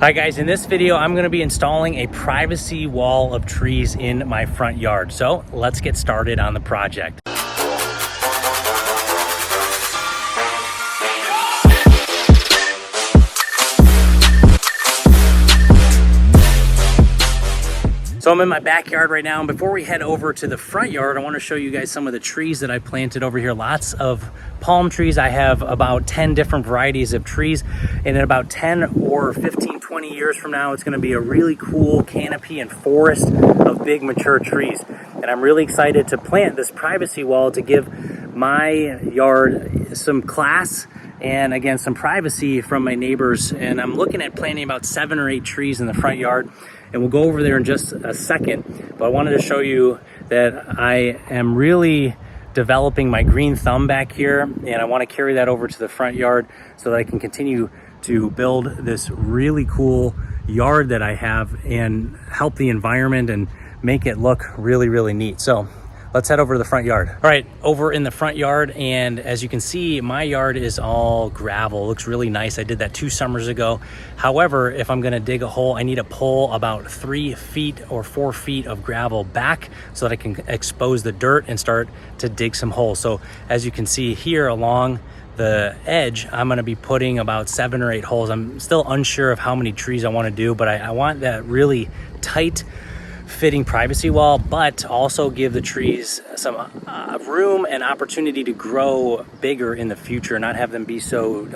Hi guys, in this video, I'm gonna be installing a privacy wall of trees in my front yard. So let's get started on the project. So I'm in my backyard right now, and before we head over to the front yard, I want to show you guys some of the trees that I planted over here. Lots of palm trees. I have about 10 different varieties of trees, and in about 10 or 15, 20 years from now, it's going to be a really cool canopy and forest of big mature trees. And I'm really excited to plant this privacy wall to give my yard some class and again some privacy from my neighbors. And I'm looking at planting about 7 or 8 trees in the front yard, and we'll go over there in just a second. But I wanted to show you that I am really developing my green thumb back here, and I want to carry that over to the front yard so that I can continue to build this really cool yard that I have and help the environment and make it look really, really neat. So let's head over to the front yard. All right, over in the front yard, and as you can see, my yard is all gravel. It looks really nice. I did that 2 summers ago. However, if I'm gonna dig a hole, I need to pull about 3 feet or 4 feet of gravel back so that I can expose the dirt and start to dig some holes. So as you can see here along the edge, I'm gonna be putting about 7 or 8 holes. I'm still unsure of how many trees I wanna do, but I want that really tight fitting privacy wall, but also give the trees some room and opportunity to grow bigger in the future, not have them be so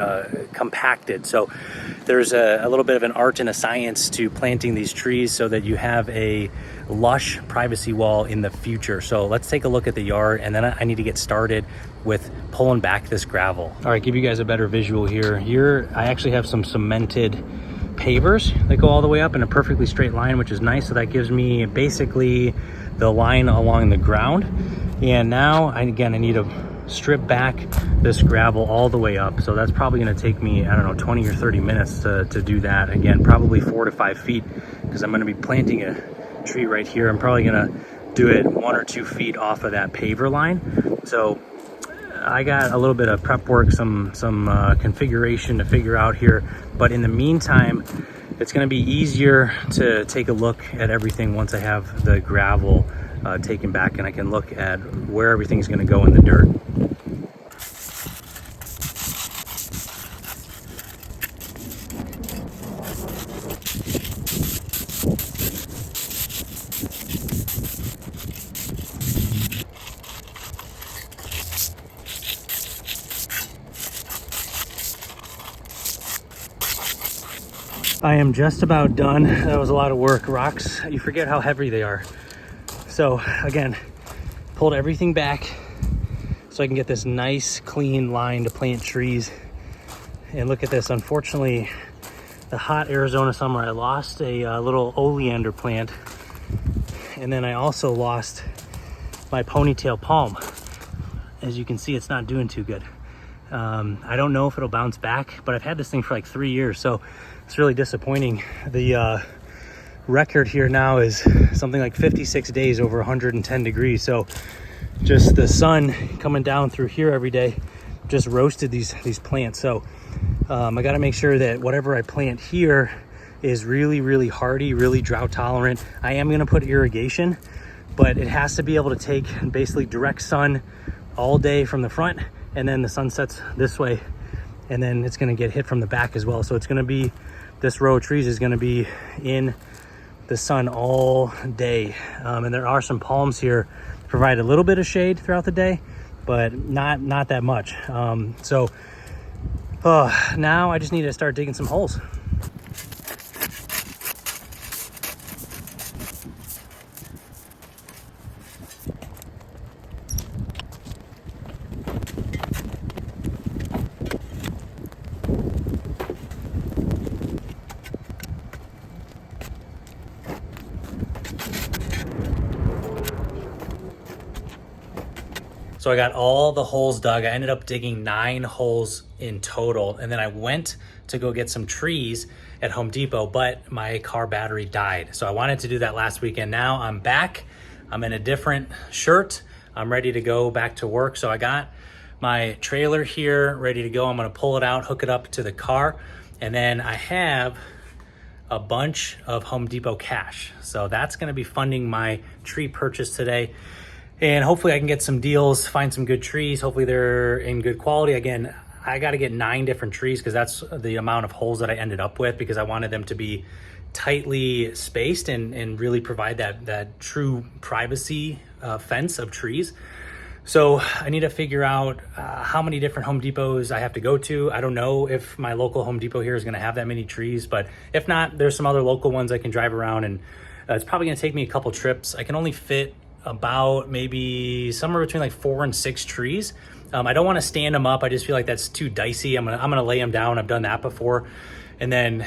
compacted. So there's a little bit of an art and a science to planting these trees so that you have a lush privacy wall in the future. So let's take a look at the yard, and then I need to get started with pulling back this gravel. All right, give you guys a better visual here. Here I actually have some cemented pavers that go all the way up in a perfectly straight line, which is nice. So that gives me basically the line along the ground. And now I need to strip back this gravel all the way up. So that's probably going to take me, I don't know, 20 or 30 minutes to do that. Again, probably 4 to 5 feet, because I'm going to be planting a tree right here. I'm probably going to do it 1 or 2 feet off of that paver line. So I got a little bit of prep work, some configuration to figure out here. But in the meantime, it's going to be easier to take a look at everything once I have the gravel taken back, and I can look at where everything's going to go in the dirt. I am just about done. That was a lot of work. Rocks, you forget how heavy they are. So again, pulled everything back so I can get this nice clean line to plant trees. And look at this. Unfortunately, the hot Arizona summer, I lost a little oleander plant, and then I also lost my ponytail palm. As you can see, it's not doing too good. I don't know if it'll bounce back, but I've had this thing for like 3 years, so it's really disappointing. The record here now is something like 56 days over 110 degrees. So just the sun coming down through here every day just roasted these plants. So I got to make sure that whatever I plant here is really, really hardy, really drought tolerant. I am going to put irrigation, but it has to be able to take basically direct sun all day from the front, and then the sun sets this way, and then it's going to get hit from the back as well. So it's going to be, this row of trees is going to be in the sun all day. And there are some palms here that provide a little bit of shade throughout the day, but not that much. So now I just need to start digging some holes. So I got all the holes dug. I ended up digging 9 holes in total. And then I went to go get some trees at Home Depot, but my car battery died. So I wanted to do that last weekend. Now I'm back. I'm in a different shirt. I'm ready to go back to work. So I got my trailer here ready to go. I'm gonna pull it out, hook it up to the car. And then I have a bunch of Home Depot cash. So that's gonna be funding my tree purchase today. And hopefully I can get some deals, find some good trees. Hopefully they're in good quality. Again, I got to get 9 different trees because that's the amount of holes that I ended up with, because I wanted them to be tightly spaced and really provide that true privacy fence of trees. So I need to figure out how many different Home Depots I have to go to. I don't know if my local Home Depot here is going to have that many trees, but if not, there's some other local ones I can drive around, and it's probably going to take me a couple trips. I can only fit about maybe somewhere between like 4 and 6 trees. I don't want to stand them up. I just feel like that's too dicey. I'm gonna lay them down. I've done that before, and then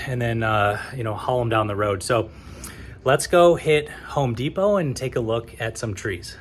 you know, haul them down the road. So let's go hit Home Depot and take a look at some trees.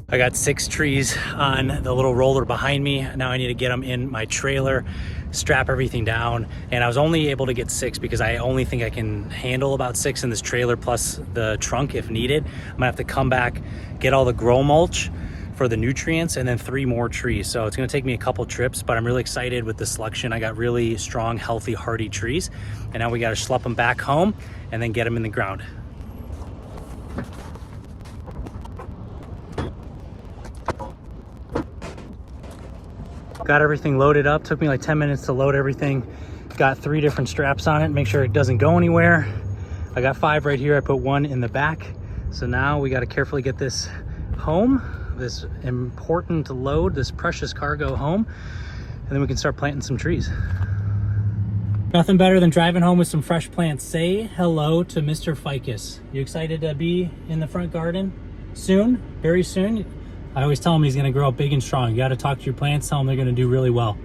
I got 6 trees on the little roller behind me. Now I need to get them in my trailer, strap everything down. And I was only able to get 6 because I only think I can handle about 6 in this trailer plus the trunk if needed. I'm gonna have to come back, get all the grow mulch for the nutrients, and then 3 more trees. So it's gonna take me a couple trips, but I'm really excited with the selection. I got really strong, healthy, hardy trees. And now we gotta schlep them back home and then get them in the ground. Got everything loaded up. Took me like 10 minutes to load everything. Got 3 different straps on it, make sure it doesn't go anywhere. I got 5 right here. I put 1 in the back. So now we got to carefully get this home, this important load, this precious cargo home, and then we can start planting some trees. Nothing better than driving home with some fresh plants. Say hello to Mr. Ficus. You excited to be in the front garden soon? Very soon? I always tell him he's gonna grow up big and strong. You gotta talk to your plants, tell them they're gonna do really well.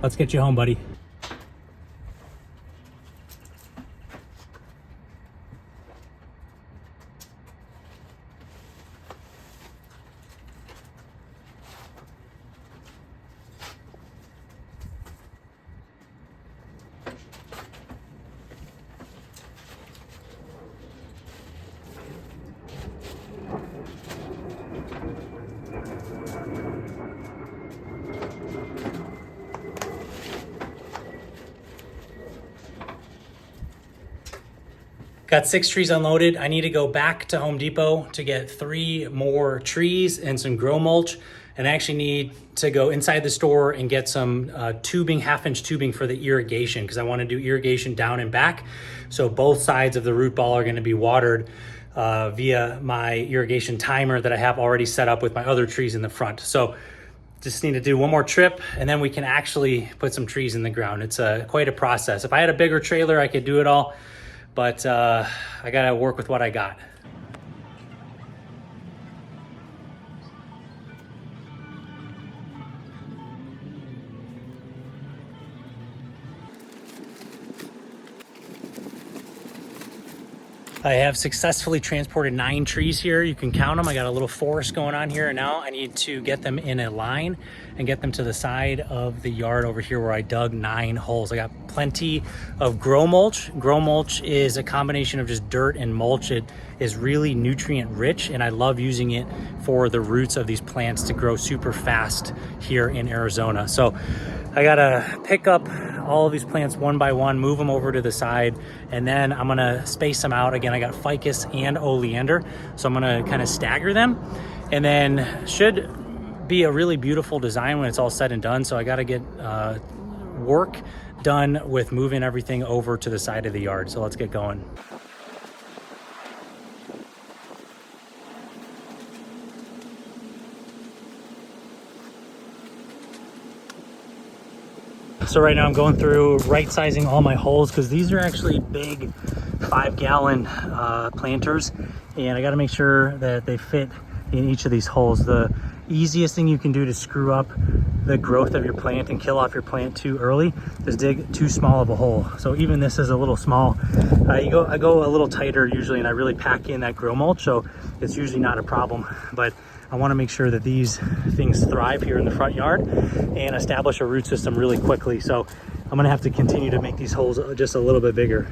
Let's get you home, buddy. Got 6 trees unloaded. I need to go back to Home Depot to get 3 more trees and some grow mulch. And I actually need to go inside the store and get some tubing, 1/2-inch tubing for the irrigation, because I want to do irrigation down and back. So both sides of the root ball are going to be watered via my irrigation timer that I have already set up with my other trees in the front. So just need to do 1 more trip, and then we can actually put some trees in the ground. It's quite a process. If I had a bigger trailer, I could do it all. But I gotta work with what I got. I have successfully transported 9 trees here. You can count them. I got a little forest going on here, and now I need to get them in a line and get them to the side of the yard over here where I dug 9 holes. I got plenty of grow mulch. Grow mulch is a combination of just dirt and mulch. It is really nutrient rich, and I love using it for the roots of these plants to grow super fast here in Arizona. So I gotta pick up all of these plants one by one, move them over to the side, and then I'm gonna space them out. Again, I got ficus and oleander, so I'm gonna kind of stagger them, and then should be a really beautiful design when it's all said and done. So I gotta get work done with moving everything over to the side of the yard. So let's get going. So right now I'm going through right sizing all my holes, because these are actually big 5-gallon planters, and I got to make sure that they fit in each of these holes. The easiest thing you can do to screw up the growth of your plant and kill off your plant too early is dig too small of a hole. So even this is a little small. I go a little tighter usually, and I really pack in that grow mulch, so it's usually not a problem. But I want to make sure that these things thrive here in the front yard and establish a root system really quickly. So I'm gonna have to continue to make these holes just a little bit bigger.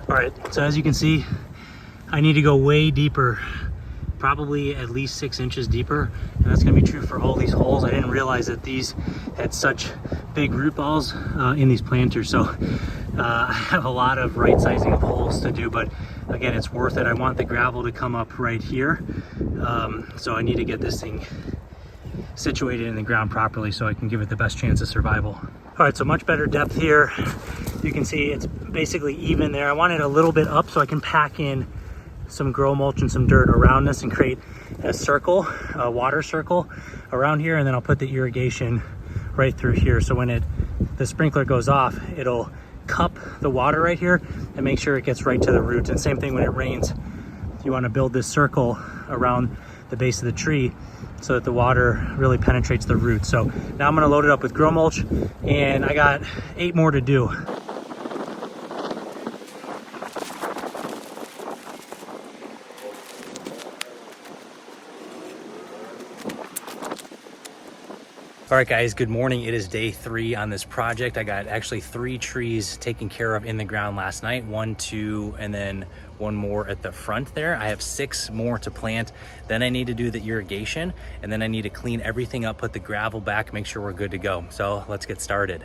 All right, so as you can see, I need to go way deeper, probably at least 6 inches deeper, and that's gonna be true for all these holes. I didn't realize that these had such big root balls in these planters, so I have a lot of right sizing of holes to do, but again, it's worth it. I want the gravel to come up right here, so I need to get this thing situated in the ground properly so I can give it the best chance of survival. All right, so much better depth here. You can see it's basically even there. I want it a little bit up so I can pack in some grow mulch and some dirt around this and create a circle, a water circle around here, and then I'll put the irrigation right through here. So when the sprinkler goes off, it'll cup the water right here and make sure it gets right to the roots. And same thing when it rains, you want to build this circle around the base of the tree so that the water really penetrates the roots. So now I'm going to load it up with grow mulch, and I got 8 more to do. All right, guys, good morning. It is day 3 on this project. I got actually 3 trees taken care of in the ground last night, 1, 2, and then 1 more at the front there. I have 6 more to plant. Then I need to do the irrigation, and then I need to clean everything up, put the gravel back, make sure we're good to go. So let's get started.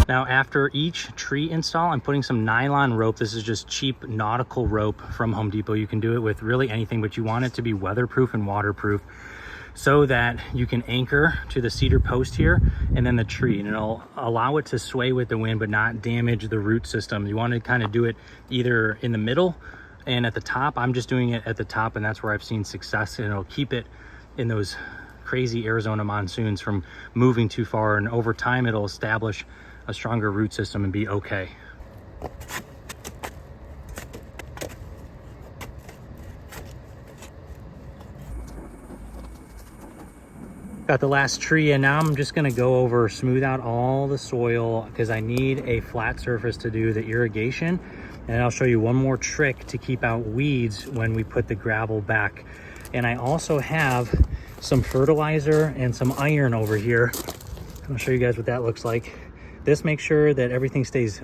Now, after each tree install, I'm putting some nylon rope. This is just cheap nautical rope from Home Depot. You can do it with really anything, but you want it to be weatherproof and waterproof so that you can anchor to the cedar post here and then the tree, and it'll allow it to sway with the wind but not damage the root system. You want to kind of do it either in the middle and at the top. I'm just doing it at the top, and that's where I've seen success, and it'll keep it in those crazy Arizona monsoons from moving too far, and over time it'll establish a stronger root system and be okay. Got the last tree, and now I'm just gonna go over, smooth out all the soil because I need a flat surface to do the irrigation. And I'll show you one more trick to keep out weeds when we put the gravel back. And I also have some fertilizer and some iron over here. I'll show you guys what that looks like. This makes sure that everything stays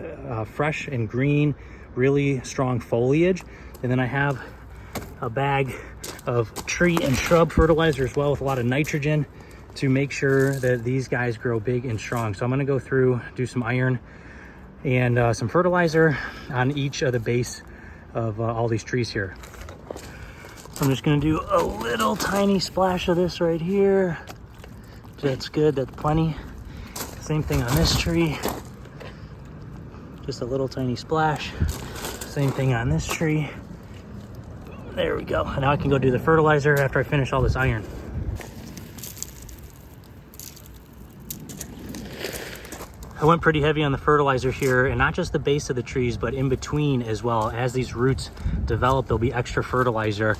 fresh and green, really strong foliage. And then I have a bag of tree and shrub fertilizer as well with a lot of nitrogen to make sure that these guys grow big and strong. So I'm gonna go through, do some iron and some fertilizer on each of the base of all these trees here. So I'm just gonna do a little tiny splash of this right here. That's good, that's plenty. Same thing on this tree, just a little tiny splash. Same thing on this tree. There we go. And now I can go do the fertilizer after I finish all this iron. I went pretty heavy on the fertilizer here, and not just the base of the trees, but in between as well. As these roots develop, there'll be extra fertilizer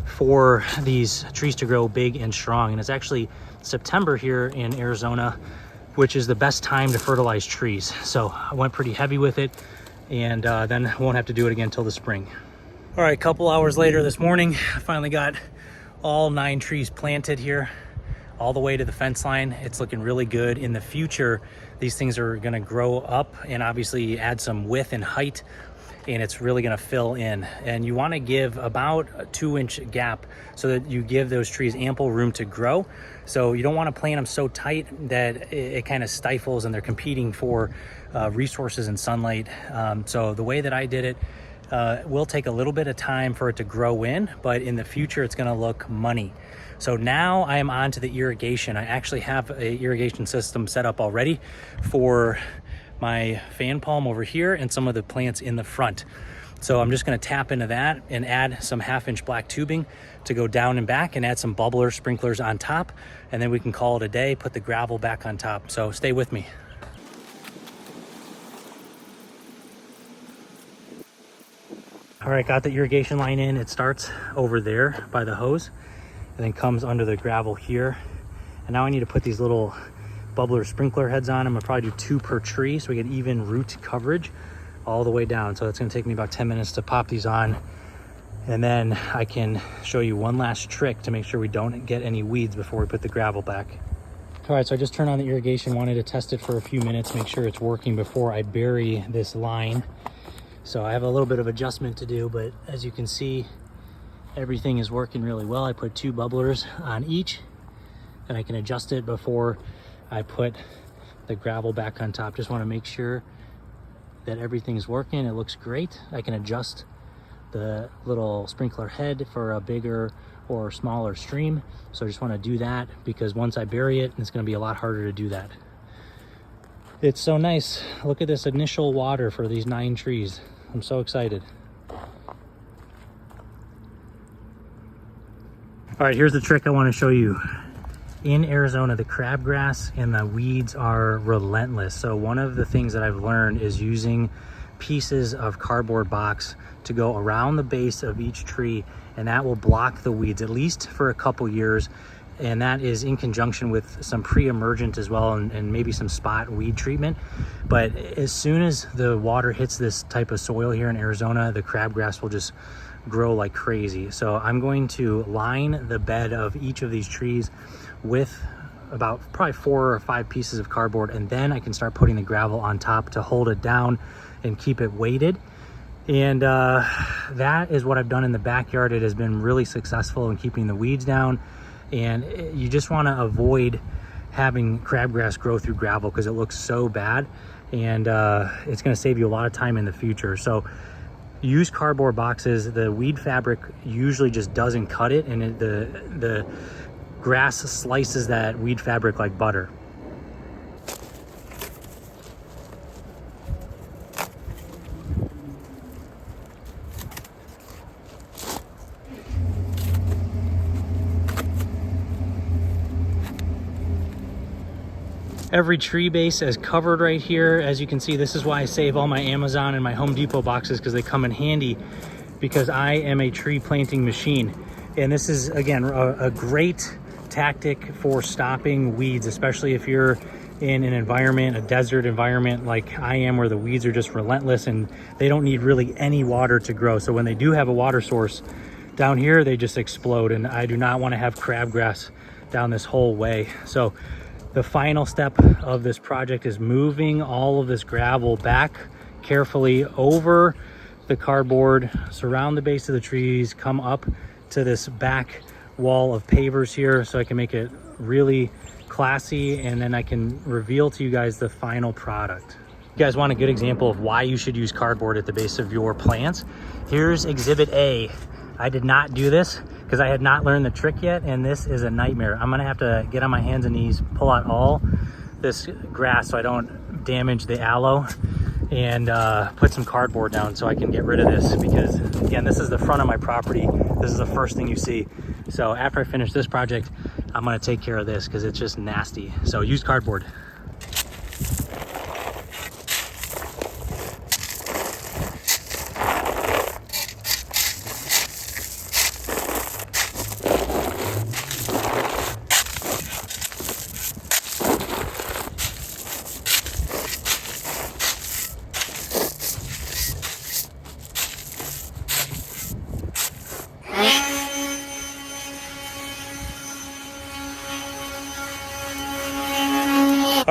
for these trees to grow big and strong. And it's actually September here in Arizona, which is the best time to fertilize trees. So I went pretty heavy with it, and then won't have to do it again till the spring. All right, a couple hours later this morning, I finally got all 9 trees planted here, all the way to the fence line. It's looking really good. In the future, these things are gonna grow up and obviously add some width and height, and it's really gonna fill in. And you wanna give about a 2-inch gap so that you give those trees ample room to grow. So you don't wanna plant them so tight that it kind of stifles and they're competing for resources and sunlight. So the way that I did it, will take a little bit of time for it to grow in, but in the future it's gonna look money. So now I am on to the irrigation. I actually have a irrigation system set up already for my fan palm over here and some of the plants in the front. So I'm just gonna tap into that and add some 1/2-inch black tubing to go down and back, and add some bubbler sprinklers on top, and then we can call it a day, put the gravel back on top. So stay with me. All right, got the irrigation line in. It starts over there by the hose and then comes under the gravel here. And now I need to put these little bubbler sprinkler heads on. I'm gonna probably do 2 per tree so we get even root coverage all the way down. So it's gonna take me about 10 minutes to pop these on. And then I can show you one last trick to make sure we don't get any weeds before we put the gravel back. All right, so I just turned on the irrigation, wanted to test it for a few minutes, make sure it's working before I bury this line. So I have a little bit of adjustment to do, but as you can see, everything is working really well. I put 2 bubblers on each, and I can adjust it before I put the gravel back on top. Just want to make sure that everything's working. It looks great. I can adjust the little sprinkler head for a bigger or smaller stream. So I just want to do that because once I bury it, it's going to be a lot harder to do that. It's so nice. Look at this initial water for these 9 trees. I'm so excited. All right, here's the trick I want to show you. In Arizona, the crabgrass and the weeds are relentless. So one of the things that I've learned is using pieces of cardboard box to go around the base of each tree, and that will block the weeds, at least for a couple years. And that is in conjunction with some pre-emergent as well, and maybe some spot weed treatment. But as soon as the water hits this type of soil here in Arizona, the crabgrass will just grow like crazy. So I'm going to line the bed of each of these trees with about probably 4 or 5 pieces of cardboard, and then I can start putting the gravel on top to hold it down and keep it weighted. And that is what I've done in the backyard. It has been really successful in keeping the weeds down. And you just want to avoid having crabgrass grow through gravel because it looks so bad, and it's going to save you a lot of time in the future. So use cardboard boxes. The weed fabric usually just doesn't cut it, and the grass slices that weed fabric like butter. Every tree base is covered right here. As you can see, this is why I save all my Amazon and my Home Depot boxes, because they come in handy, because I am a tree planting machine. And this is, again, a great tactic for stopping weeds, especially if you're in an environment, a desert environment like I am, where the weeds are just relentless and they don't need really any water to grow. So when they do have a water source down here, they just explode. And I do not want to have crabgrass down this whole way. So the final step of this project is moving all of this gravel back carefully over the cardboard, surround the base of the trees, come up to this back wall of pavers here so I can make it really classy, and then I can reveal to you guys the final product. You guys want a good example of why you should use cardboard at the base of your plants? Here's Exhibit A. I did not do this because I had not learned the trick yet, and this is a nightmare. I'm gonna have to get on my hands and knees, pull out all this grass so I don't damage the aloe, and put some cardboard down so I can get rid of this, because again, this is the front of my property. This is the first thing you see. So after I finish this project, I'm gonna take care of this because it's just nasty. So use cardboard.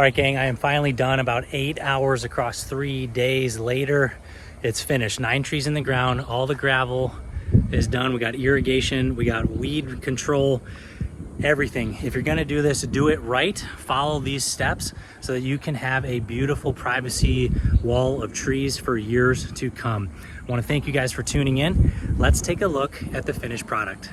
All right, gang, I am finally done. About 8 hours across 3 days later, it's finished. 9 trees in the ground, all the gravel is done. We got irrigation, we got weed control, everything. If you're gonna do this, do it right. Follow these steps so that you can have a beautiful privacy wall of trees for years to come. I wanna thank you guys for tuning in. Let's take a look at the finished product.